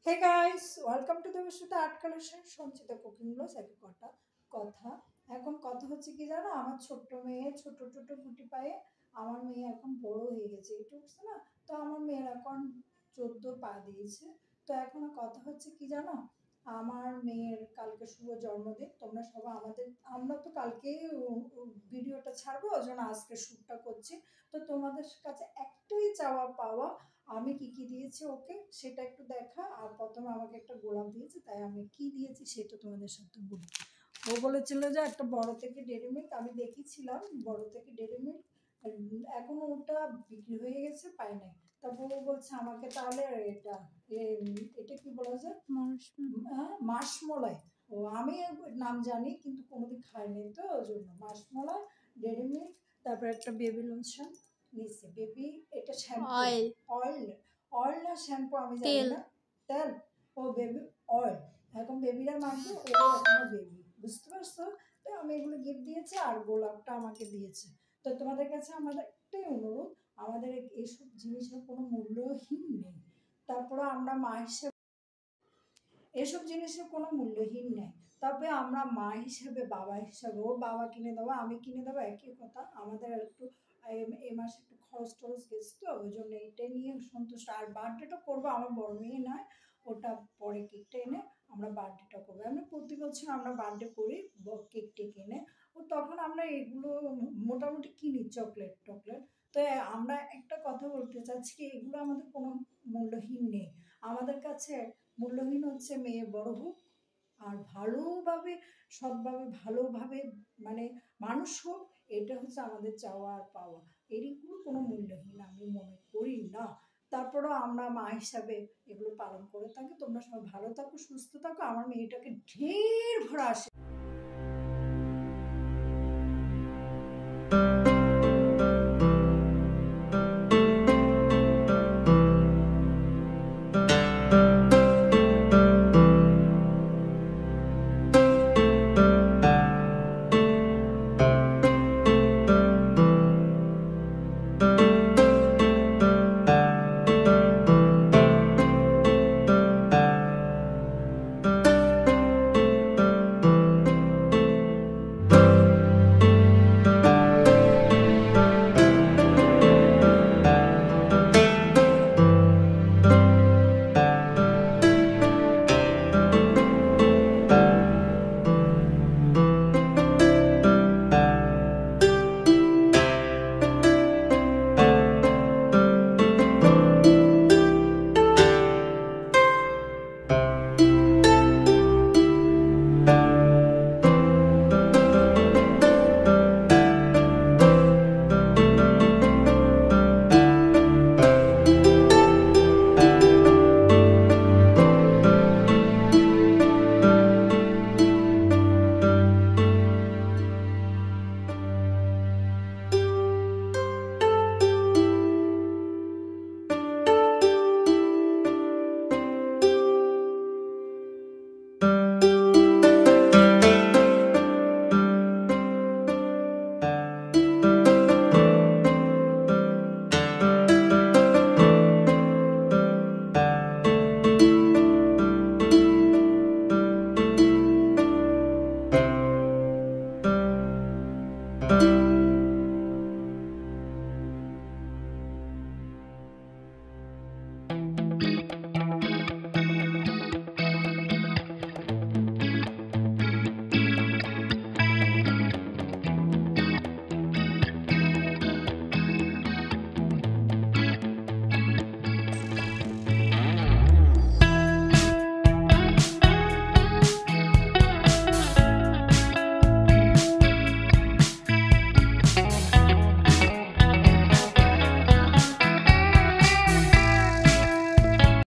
Hey guys, welcome to the বিশ্বতে art collection Sanchita cooking blogs. এক কটা কথা এখন কথা হচ্ছে কি জানো, আমার ছোট্ট মেয়ে ছোট ছোট গুটি পায়ে। আমার মেয়ে এখন বড় হয়ে গেছে, একটু উঠছে না। তো আমার মেয়ের এখন 14 পা দিয়েছে। তো এখন কথা হচ্ছে কি জানো, আমার মেয়ের কালকে শুভ জন্মদিন। তোমরা সবাই আমরা তো কালকে ভিডিওটা ছাড়বো, ওই জন্য আজকে শ্যুটটা করছি। তো তোমাদের কাছে একটাই চাওয়া পাওয়া, আমি কি কি দিয়েছি ওকে সেটা একটু দেখা। আর প্রথমে আমাকে একটা গোলাপ দিয়েছে, তাই আমি কি দিয়েছি সেটা তোমাদের সাথে বলি। ও বলেছিল যে একটা বড় থেকে ডেরি মিল্ক, আমি দেখেছিলাম বড় থেকে ডেরি মিল্ক, এখন ওটা বিক্রি হয়ে গেছে, পাই নাই। তারপর ও বলছে আমাকে তাহলে এটা কি বলা যায়, মাসমলাই। ও আমি নাম জানি কিন্তু কোনোদিন খাইনি, তো ওই জন্য মাসমলাই, ডেরি মিল্ক, তারপর একটা বেবি লোশন নিচ্ছে। বেবি এটা শ্যাম্পু, অয়েল অয়েল, অয়েল না শ্যাম্পু আমি জানি তেল না। তেল, ও বেবি অয়েল। এখন বেবিরা মাখবে, ও এখনো বেবি, বুঝতে পারছো? তো আমি এগুলো গিফট দিয়েছি, আর গোলাপটা আমাকে দিয়েছে। তো তোমাদের কাছে আমাদের একটাই অনুরোধ, আমাদের এইসব জিনিসের কোনো মূল্যহীন নেই। তারপরে আমরা মা হিসেবে এসব জিনিসের কোনো মূল্যহীন নেই। তবে আমরা মা হিসেবে, বাবা হিসেবে, ও বাবা কিনে দেবো আমি কিনে দেবো একই কথা। আমাদের একটু এ মাসে একটু খরচ টরচ গেছে, তো ওই জন্য এইটাই নিয়ে সন্তুষ্ট। আর বার্থডেটা করবো, আমার বড় মেয়ে নয়, ওটা পরে কেকটা এনে আমরা বার্থডেটা করবো। আমরা প্রতি বছর আমরা বার্থডে করি কেক টেক এনে। ও তখন আমরা এগুলো মোটামুটি কিনি, চকলেট টকলেট। তো আমরা একটা কথা বলতে চাচ্ছি কি, এগুলো আমাদের কোনো মূল্যহীন নেই আমাদের কাছে। মূল্যহীন হচ্ছে মেয়ে বড় হোক, আর ভালোভাবে, সৎভাবে, ভালোভাবে, মানে মানুষ হোক। এটা হচ্ছে আমাদের চাওয়া আর পাওয়া। এগুলো কোনো মূল্যহীন আমি মনে করি না। তারপরেও আমরা মা হিসাবে এগুলো পালন করে থাকি। তোমরা সবাই ভালো থাকো, সুস্থ থাকো। আমার মেয়েটাকে ঢের ভরা আসে।